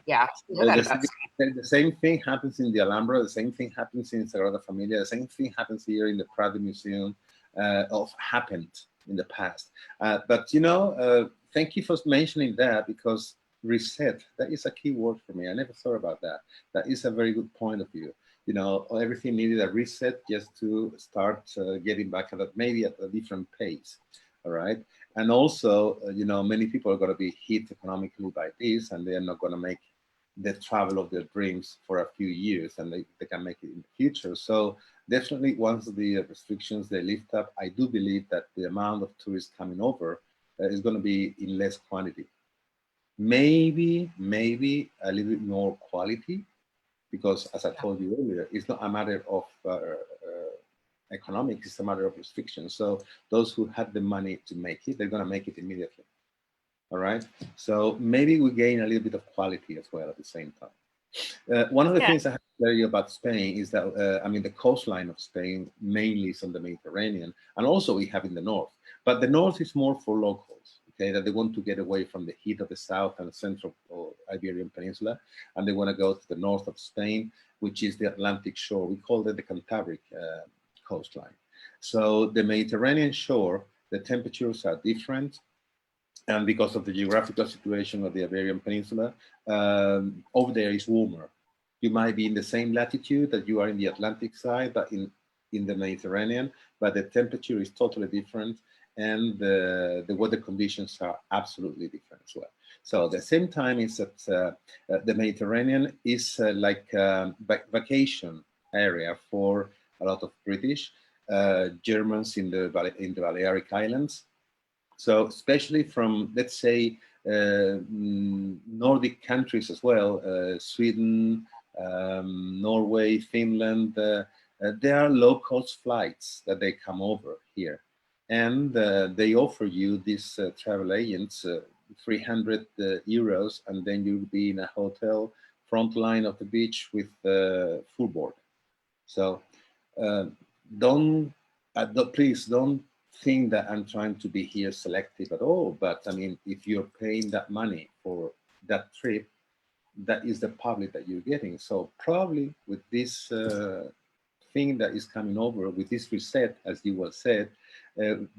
Yeah. The same thing happens in the Alhambra. The same thing happens in Sagrada Familia. The same thing happens here in the Prado Museum. Happened in the past. But thank you for mentioning that, because reset, that is a key word for me. I never thought about that. That is a very good point of view. Everything needed a reset just to start getting back maybe at a different pace. All right. And also, many people are going to be hit economically by this, and they're not going to make the travel of their dreams for a few years, and they can make it in the future. So definitely, once the restrictions they lift up, I do believe that the amount of tourists coming over is going to be in less quantity. Maybe a little bit more quality, because as I told you earlier, it's not a matter of economics, it's a matter of restrictions. So those who had the money to make it, they're going to make it immediately. All right. So maybe we gain a little bit of quality as well at the same time. One of the things I have to tell you about Spain is that, the coastline of Spain mainly is on the Mediterranean, and also we have in the north. But the north is more for locals, okay, that they want to get away from the heat of the south and central Iberian Peninsula, and they want to go to the north of Spain, which is the Atlantic shore. We call it the Cantabric coastline. So the Mediterranean shore, the temperatures are different. And because of the geographical situation of the Iberian Peninsula, over there is warmer. You might be in the same latitude that you are in the Atlantic side, but in the Mediterranean, but the temperature is totally different, and the weather conditions are absolutely different as well. So at the same time, is that the Mediterranean is like a vacation area for a lot of British, Germans in the Balearic Islands. So especially from, let's say, Nordic countries as well, Sweden, Norway, Finland, there are low-cost flights that they come over here. And they offer you, these travel agents, 300 euros, and then you'll be in a hotel front line of the beach with full board. So please don't think that I'm trying to be here selective at all. But I mean, if you're paying that money for that trip, that is the public that you're getting. So probably with this thing that is coming over, with this reset, as you well said,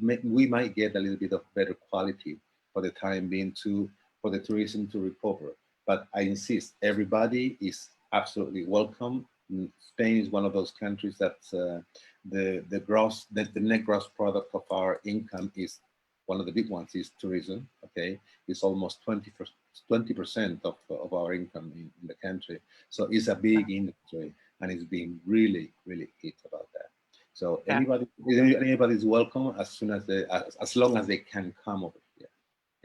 we might get a little bit of better quality for the time being for the tourism to recover. But I insist, everybody is absolutely welcome. Spain is one of those countries that the net gross product of our income is one of the big ones is tourism. Okay, it's almost 20% of our income in the country. So it's a big industry, and it's being really, really hit about that. So anybody's welcome as long as they can come over here.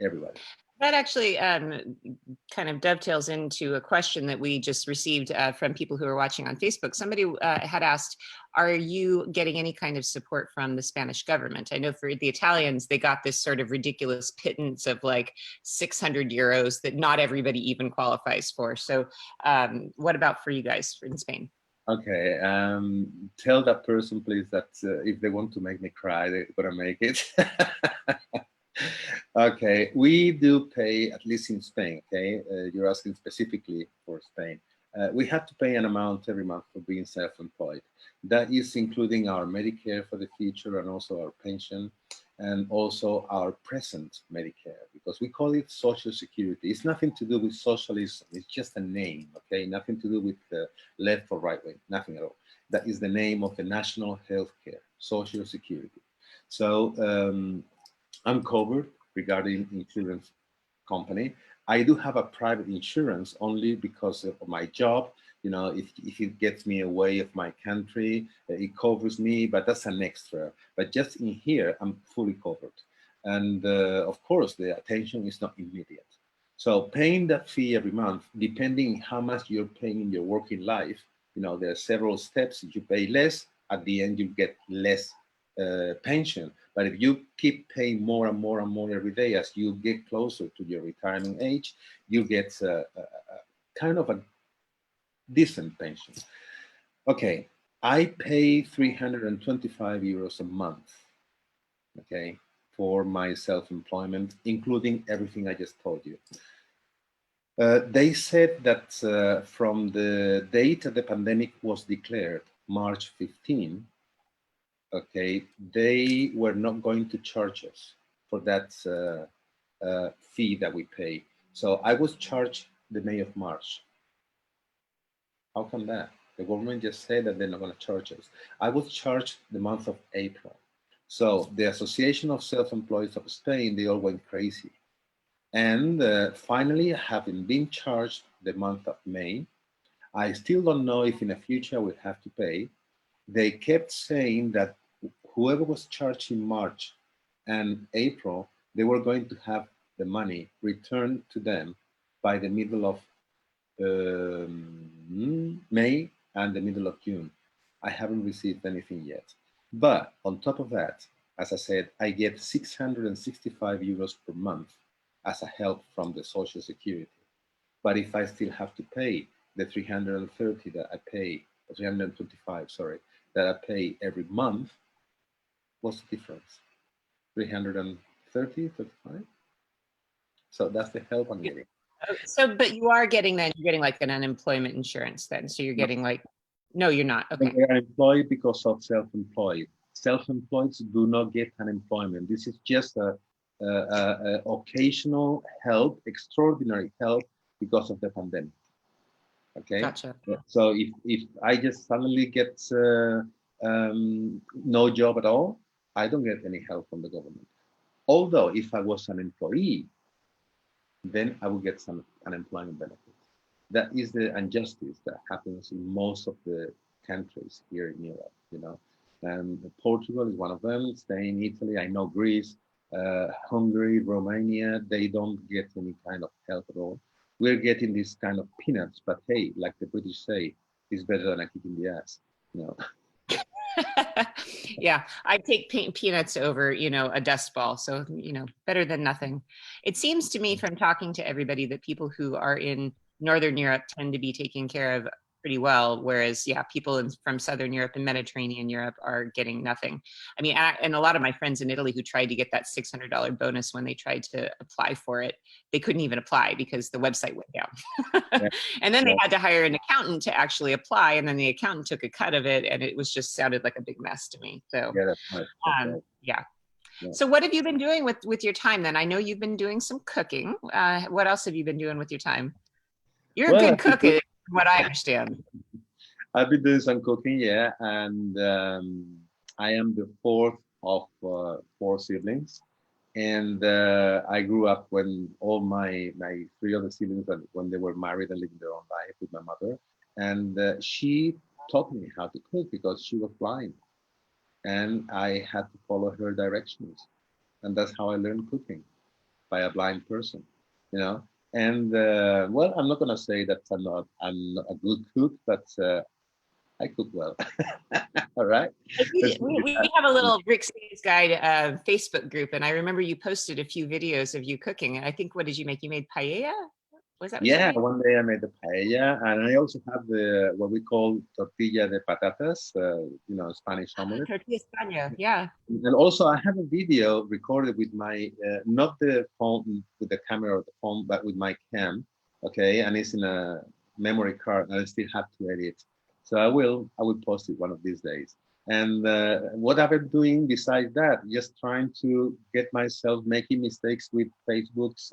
Everybody. That actually kind of dovetails into a question that we just received from people who are watching on Facebook. Somebody had asked, are you getting any kind of support from the Spanish government? I know for the Italians, they got this sort of ridiculous pittance of like 600 euros that not everybody even qualifies for. So what about for you guys in Spain? Okay, tell that person, please, that if they want to make me cry, they're gonna make it. Okay, we do pay, at least in Spain, okay? You're asking specifically for Spain. We have to pay an amount every month for being self-employed. That is including our Medicare for the future, and also our pension, and also our present Medicare, because we call it Social Security. It's nothing to do with socialism. It's just a name, okay? Nothing to do with left or right wing, nothing at all. That is the name of the national health care, Social Security. So I'm covered regarding insurance company. I do have a private insurance only because of my job. You know, if it gets me away of my country, it covers me, but that's an extra. But just in here, I'm fully covered. And of course, the attention is not immediate. So paying that fee every month, depending how much you're paying in your working life, you know, there are several steps. If you pay less, at the end, you get less pension. But if you keep paying more and more and more every day, as you get closer to your retirement age, you get kind of a decent pension. Okay, I pay 325 euros a month, okay, for my self-employment, including everything I just told you. They said that from the date the pandemic was declared, March 15, okay, they were not going to charge us for that fee that we pay. So I was charged the May of March. How come that? The government just said that they're not going to charge us. I was charged the month of April. So the Association of Self-Employed of Spain, they all went crazy. And finally, having been charged the month of May, I still don't know if in the future I will have to pay. They kept saying that whoever was charged in March and April, they were going to have the money returned to them by the middle of May and the middle of June. I haven't received anything yet. But on top of that, as I said, I get 665 euros per month as a help from the Social Security. But if I still have to pay the 330 that I pay, 325, sorry, that I pay every month, what's the difference? 330, 35? So that's the help I'm getting. So, but you are getting then, you're getting like an unemployment insurance then. So you're getting like, no, you're not. Okay. They are employed because of self-employed. Self-employed do not get unemployment. This is just a occasional help, extraordinary help because of the pandemic. Okay. Gotcha. So if I just suddenly get no job at all, I don't get any help from the government. Although if I was an employee, then I would get some unemployment benefits. That is the injustice that happens in most of the countries here in Europe, you know. And Portugal is one of them, Spain, Italy, I know Greece, Hungary, Romania, they don't get any kind of help at all. We're getting this kind of peanuts, but hey, like the British say, it's better than a kick in the ass, you know. Yeah, I take peanuts over, a dust ball. So, better than nothing. It seems to me from talking to everybody that people who are in Northern Europe tend to be taken care of pretty well, whereas, yeah, people from Southern Europe and Mediterranean Europe are getting nothing. I mean, and a lot of my friends in Italy who tried to get that $600 bonus when they tried to apply for it, they couldn't even apply because the website went down. Yeah. And then they had to hire an accountant to actually apply, and then the accountant took a cut of it, and it was just sounded like a big mess to me. So, Yeah, that's right. That's right. yeah. Yeah. So what have you been doing with your time then? I know you've been doing some cooking. What else have you been doing with your time? You're a Well, good cook, from what I understand. I've been doing some cooking, yeah, and I am the fourth of four siblings, and I grew up when all my three other siblings, when they were married and living their own life with my mother, and she taught me how to cook because she was blind, and I had to follow her directions, and that's how I learned cooking, by a blind person, you know. And well, I'm not gonna say that I'm not a good cook, but I cook well. All right. We have a little Rick Say's Guide Facebook group, and I remember you posted a few videos of you cooking. And I think, what did you make? You made paella? Was that what you Yeah, made? one day I made the paella, and I also have the what we call tortilla de patatas, Spanish omelet. Tortilla España, yeah. And also, I have a video recorded with my not the phone with the camera or the phone, but with my cam. Okay, and it's in a memory card, and I still have to edit. So I will post it one of these days. And what I've been doing besides that, just trying to get myself making mistakes with Facebook's,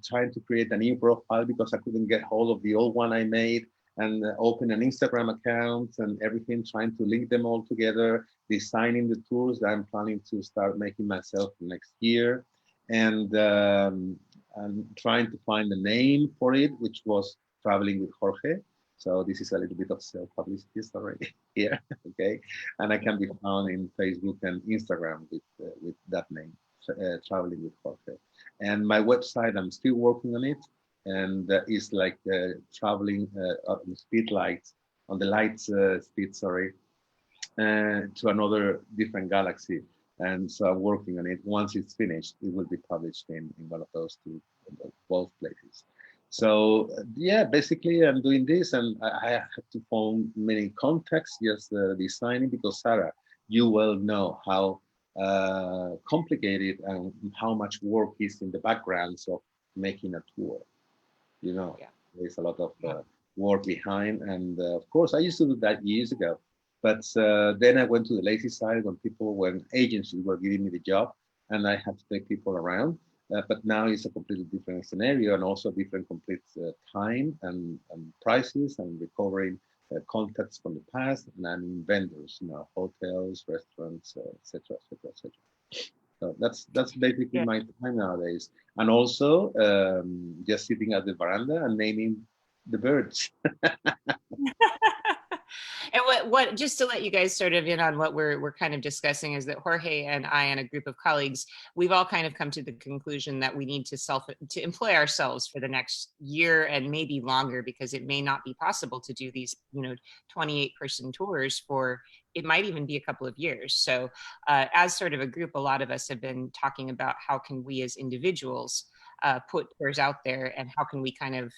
trying to create a new profile because I couldn't get hold of the old one I made, and open an Instagram account and everything, trying to link them all together, designing the tours that I'm planning to start making myself next year, and trying to find a name for it, which was Traveling with Jorge. So this is a little bit of self-publicity already here, okay? And I can be found in Facebook and Instagram with that name, Traveling with Jorge. And my website, I'm still working on it, and it's like traveling on the speed lights, on the light speed, sorry, to another different galaxy. And so I'm working on it. Once it's finished, it will be published in one of those two, both places. So yeah, basically I'm doing this, and I have to phone many contacts just designing, because Sarah, you well know how complicated and how much work is in the backgrounds of making a tour. You know, Yeah. there's a lot of work behind, and of course I used to do that years ago, but then I went to the lazy side when agencies were giving me the job, and I had to take people around. But now it's a completely different scenario, and also different complete time and prices, and recovering contacts from the past, and vendors, hotels, restaurants, etc., etc., etc. So that's basically my time nowadays, and also just sitting at the veranda and naming the birds. And what just to let you guys sort of in on what we're kind of discussing is that Jorge and I and a group of colleagues, we've all kind of come to the conclusion that we need to employ ourselves for the next year and maybe longer, because it may not be possible to do these 28-person tours for, it might even be a couple of years. So as sort of a group, a lot of us have been talking about how can we as individuals put tours out there, and how can we kind of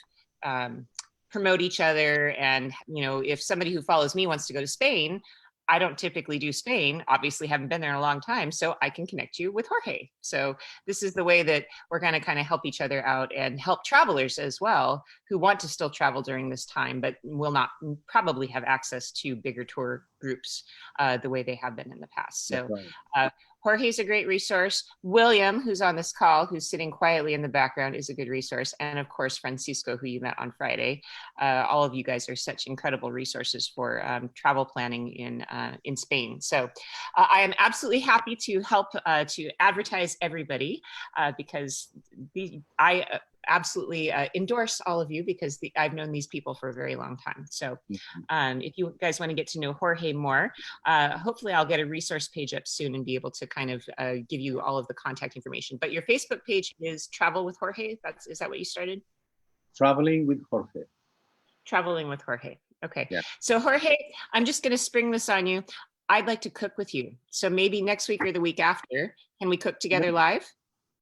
promote each other. And if somebody who follows me wants to go to Spain, I don't typically do Spain, obviously haven't been there in a long time, so I can connect you with Jorge. So this is the way that we're going to kind of help each other out, and help travelers as well who want to still travel during this time, but will not probably have access to bigger tour groups the way they have been in the past. So Jorge's a great resource. William, who's on this call, who's sitting quietly in the background, is a good resource. And of course, Francisco, who you met on Friday. All of you guys are such incredible resources for travel planning in Spain. So I am absolutely happy to help to advertise everybody because I absolutely endorse all of you because I've known these people for a very long time. So if you guys want to get to know Jorge more, hopefully I'll get a resource page up soon and be able to kind of give you all of the contact information. But your Facebook page is Travel with Jorge. Is that what you started? Traveling with Jorge. Traveling with Jorge. Okay. Yeah. So Jorge, I'm just going to spring this on you. I'd like to cook with you. So maybe next week or the week after, can we cook together live?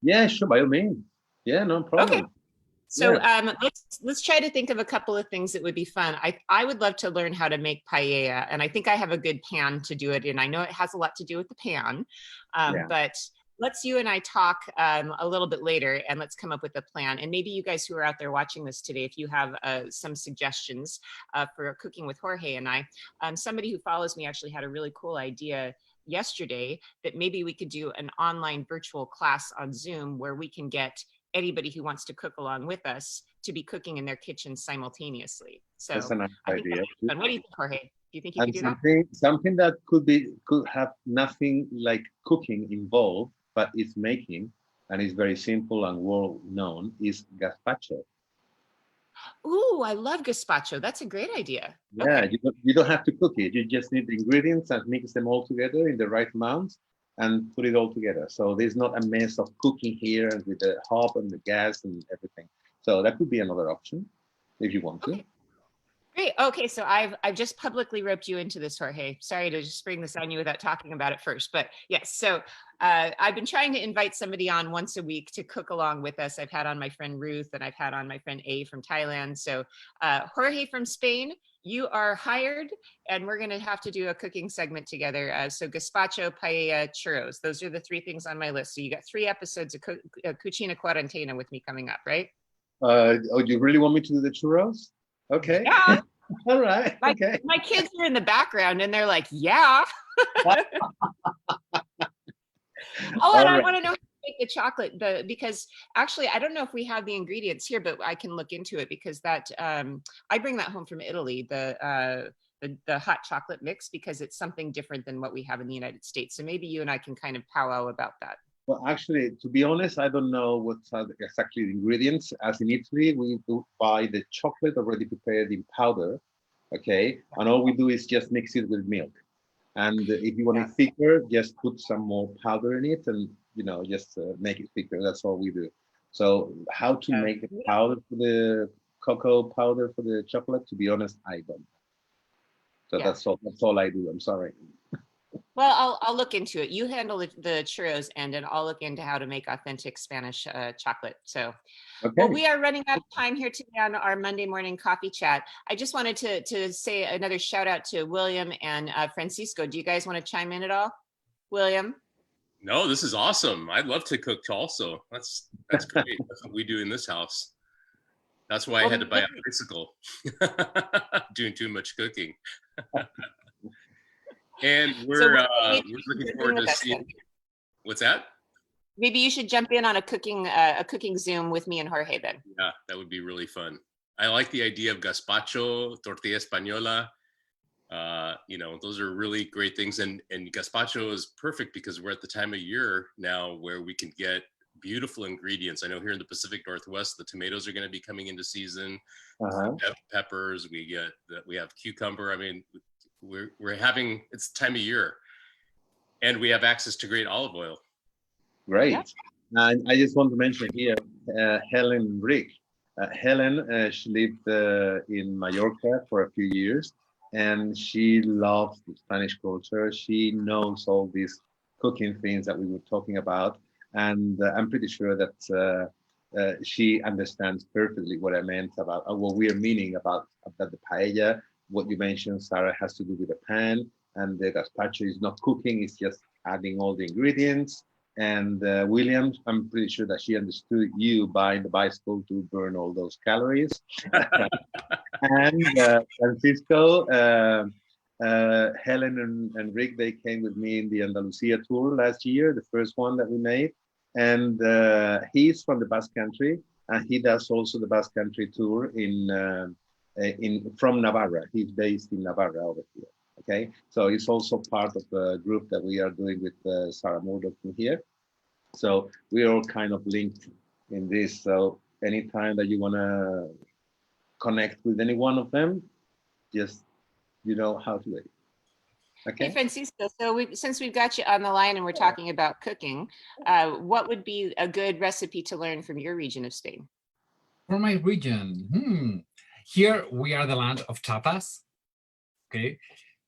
Yeah, sure, by all means. Yeah, no problem. Okay. So let's try to think of a couple of things that would be fun. I would love to learn how to make paella, and I think I have a good pan to do it in. I know it has a lot to do with the pan, but let's you and I talk a little bit later, and let's come up with a plan. And maybe you guys who are out there watching this today, if you have some suggestions for cooking with Jorge and I, somebody who follows me actually had a really cool idea yesterday that maybe we could do an online virtual class on Zoom where we can get anybody who wants to cook along with us to be cooking in their kitchen simultaneously. So that's a nice idea. What do you think, Jorge? Do you think you could do something that could have nothing like cooking involved, but it's making, and it's very simple and well known, is gazpacho. Ooh, I love gazpacho. That's a great idea. Yeah, okay. You don't have to cook it. You just need the ingredients and mix them all together in the right amounts and put it all together. So there's not a mess of cooking here and with the hob and the gas and everything. So that could be another option if you want to. Okay. Great. Okay, so I've just publicly roped you into this, Jorge. Sorry to just bring this on you without talking about it first, but yes. So I've been trying to invite somebody on once a week to cook along with us. I've had on my friend Ruth, and I've had on my friend A from Thailand. So Jorge from Spain, you are hired, and we're going to have to do a cooking segment together. So gazpacho, paella, churros. Those are the three things on my list. So you got 3 episodes of Cucina Cuarentena with me coming up, right? Oh, you really want me to do the churros? Okay. Yeah. All right. Okay. My kids are in the background and they're like, yeah. I want to know how to make the chocolate, because actually, I don't know if we have the ingredients here, but I can look into it because that I bring that home from Italy, the hot chocolate mix, because it's something different than what we have in the United States. So maybe you and I can kind of powwow about that. Well, actually, to be honest, I don't know what's exactly the ingredients. As in Italy, we do buy the chocolate already prepared in powder, okay? And all we do is just mix it with milk. And if you want it thicker, just put some more powder in it and, just make it thicker. That's all we do. So how to make the powder for the cocoa powder for the chocolate, to be honest, I don't. So that's all I do. I'm sorry. Well, I'll look into it. You handle the churros end, and I'll look into how to make authentic Spanish chocolate. So, well, we are running out of time here today on our Monday morning coffee chat. I just wanted to say another shout out to William and Francisco. Do you guys want to chime in at all? William? No, this is awesome. I'd love to cook also. That's great. That's what we do in this house. That's why I had to buy a bicycle. Doing too much cooking. And we're looking forward to seeing. What's that? Maybe you should jump in on a cooking Zoom with me and Jorge then. Yeah, that would be really fun. I like the idea of gazpacho, tortilla española. Those are really great things. And gazpacho is perfect because we're at the time of year now where we can get beautiful ingredients. I know here in the Pacific Northwest, the tomatoes are going to be coming into season. Peppers, we have cucumber. I mean, it's time of year, and we have access to great olive oil. Great. And I just want to mention here, Helen Rick. Helen, she lived in Mallorca for a few years, and she loves the Spanish culture. She knows all these cooking things that we were talking about, and I'm pretty sure that she understands perfectly what I meant about what we are meaning about the paella. What you mentioned, Sarah, has to do with the pan, and the gazpacho is not cooking, it's just adding all the ingredients. And William, I'm pretty sure that she understood you buying the bicycle to burn all those calories. And Francisco, Helen and Rick, they came with me in the Andalusia tour last year, the first one that we made. And he's from the Basque Country, and he does also the Basque Country tour from Navarra. He's based in Navarra over here. Okay, so it's also part of the group that we are doing with Sarah Murdoch from here. So we're all kind of linked in this. So anytime that you want to connect with any one of them, just you know how to do it. Okay. Hey, Francisco, so since we've got you on the line and we're talking about cooking, what would be a good recipe to learn from your region of Spain? For my region, here we are the land of tapas. Okay,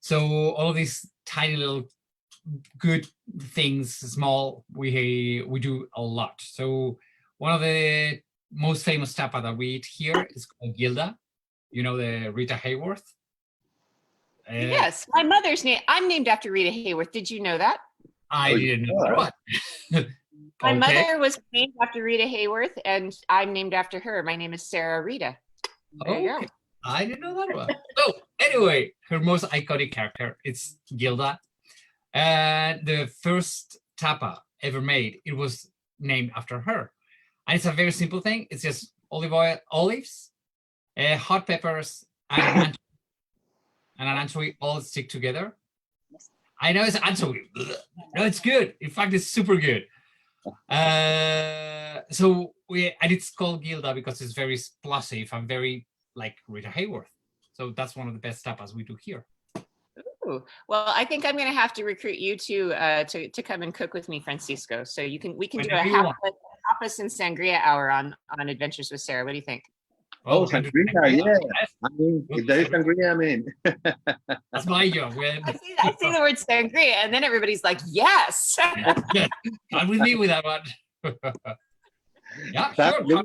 so all of these tiny little good things, small, we do a lot. So one of the most famous tapa that we eat here is called Gilda. You know, the Rita Hayworth. Yes, my mother's name. I'm named after Rita Hayworth. Did you know that? I didn't know that. My mother was named after Rita Hayworth, and I'm named after her. My name is Sarah Rita. There you go. I didn't know that one. So anyway, her most iconic character is Gilda. The first tapa ever made, it was named after her. And it's a very simple thing. It's just olive oil, olives, hot peppers, and an anchovy all stick together. I know it's anchovy. No, it's good. In fact, it's super good. And it's called Gilda because it's very explosive and very like Rita Hayworth. So that's one of the best tapas we do here. Ooh. Well, I think I'm going to have to recruit you to come and cook with me, Francisco. So we can do a tapas and sangria hour on Adventures with Sarah. What do you think? Oh, sangria, yeah. I mean, if there is sangria, I mean. That's my job. I say the word sangria, and then everybody's like, yes. Come with me with that one. Yeah, sure.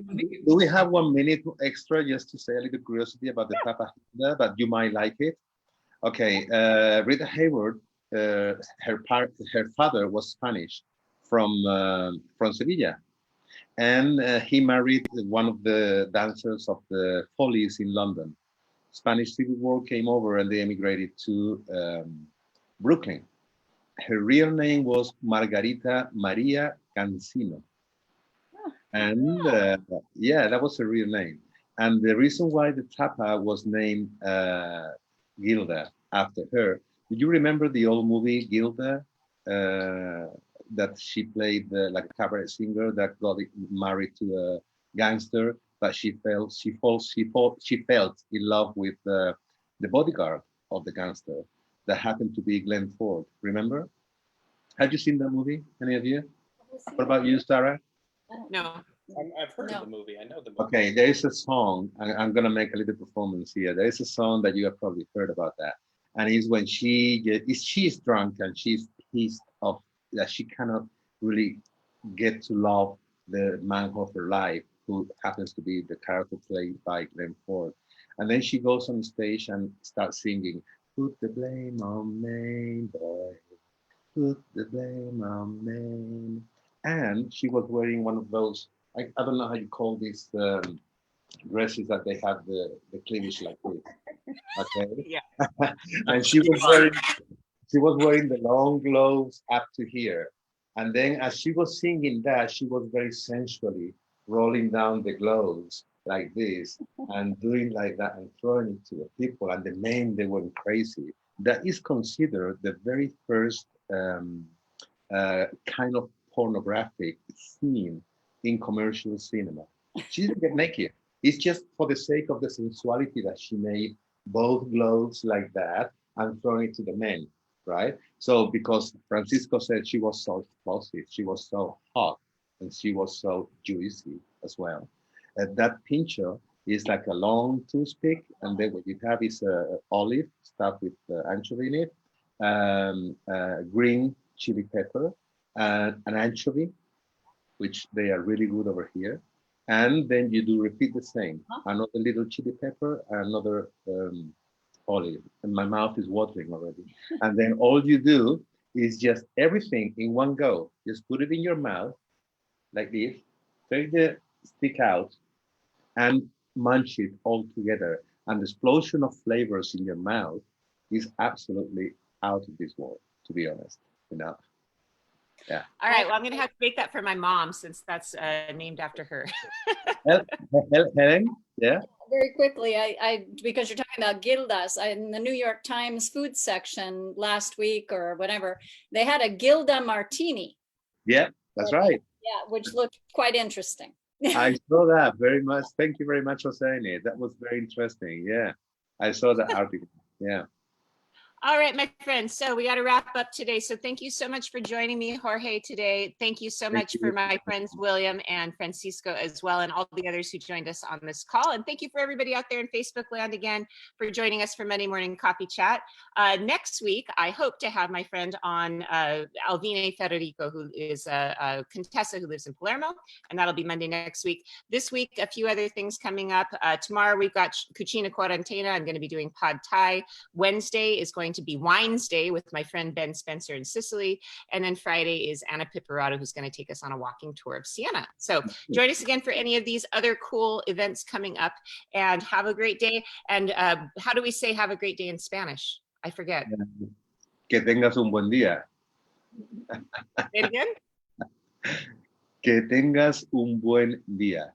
Do we have 1 minute extra just to say a little curiosity about the tapa, but you might like it? Okay, Rita Hayworth, her father was Spanish from Sevilla. And he married one of the dancers of the Follies in London. Spanish Civil War came over and they emigrated to Brooklyn. Her real name was Margarita Maria Cancino. And yeah, that was her real name. And the reason why the tapa was named Gilda after her, do you remember the old movie Gilda? That she played like a cabaret singer that got married to a gangster, but she fell in love with the bodyguard of the gangster that happened to be Glenn Ford. Remember? Have you seen that movie? Any of you? What about you, Sarah? No. I've heard of the movie. I know the movie. Okay, there is a song. I'm gonna make a little performance here. There is a song that you have probably heard about that, and it's when she's drunk and she's pissed off that she cannot really get to love the man of her life, who happens to be the character played by Glenn Ford. And then she goes on stage and starts singing, "Put the blame on me, boy. Put the blame on me." And she was wearing one of those, I don't know how you call these dresses that they have the cleavage like this. Okay. Yeah. And she was wearing the long gloves up to here. And then as she was singing that, she was very sensually rolling down the gloves like this and doing like that and throwing it to the people. And the men, they went crazy. That is considered the very first kind of pornographic scene in commercial cinema. She didn't get naked. It's just for the sake of the sensuality that she made both gloves like that and throwing it to the men. Right? So because Francisco said she was so explosive, she was so hot, and she was so juicy as well. That pincho is like a long toothpick, and then what you have is a olive stuffed with anchovy in it, green chili pepper, and an anchovy, which they are really good over here. And then you do repeat the same. Another little chili pepper, another olive, and my mouth is watering already. And then all you do is just everything in one go. Just put it in your mouth like this, take the stick out and munch it all together. And the explosion of flavors in your mouth is absolutely out of this world, to be honest. Yeah. All right. Well, I'm going to have to make that for my mom since that's named after her. Helen, yeah. Very quickly, I because you're talking about gildas, in the New York Times food section last week or whatever, they had a gilda martini. Yeah, that's right. Yeah, which looked quite interesting. I saw that very much. Thank you very much for saying it. That was very interesting. Yeah, I saw that article. Yeah. All right, my friends. So we got to wrap up today. So thank you so much for joining me, Jorge, today. Thank you so much for my friends, William and Francisco as well, and all the others who joined us on this call. And thank you for everybody out there in Facebook land again for joining us for Monday Morning Coffee Chat. Next week, I hope to have my friend on, Alvine Federico, who is a Contessa who lives in Palermo, and that'll be Monday next week. This week, a few other things coming up. Tomorrow, we've got Cucina Quarantena. I'm going to be doing Pad Thai. Wednesday is going to be Wines Day with my friend Ben Spencer in Sicily. And then Friday is Anna Piparato, who's going to take us on a walking tour of Siena. So join us again for any of these other cool events coming up, and have a great day. And how do we say have a great day in Spanish? I forget. Que tengas un buen día. Say it again. Que tengas un buen día.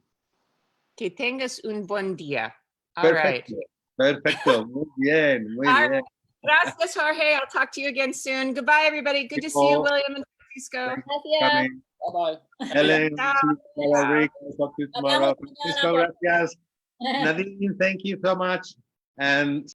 Que tengas un buen día. All Perfecto. right. Perfecto. Muy bien. Muy All bien. Gracias, Jorge. I'll talk to you again soon. Goodbye, everybody. Good to see you, William and Francisco. Gracias. Bye-bye. Helen, Ciao. Rick, I'll talk to you tomorrow. Francisco, gracias. Nadine, thank you so much. And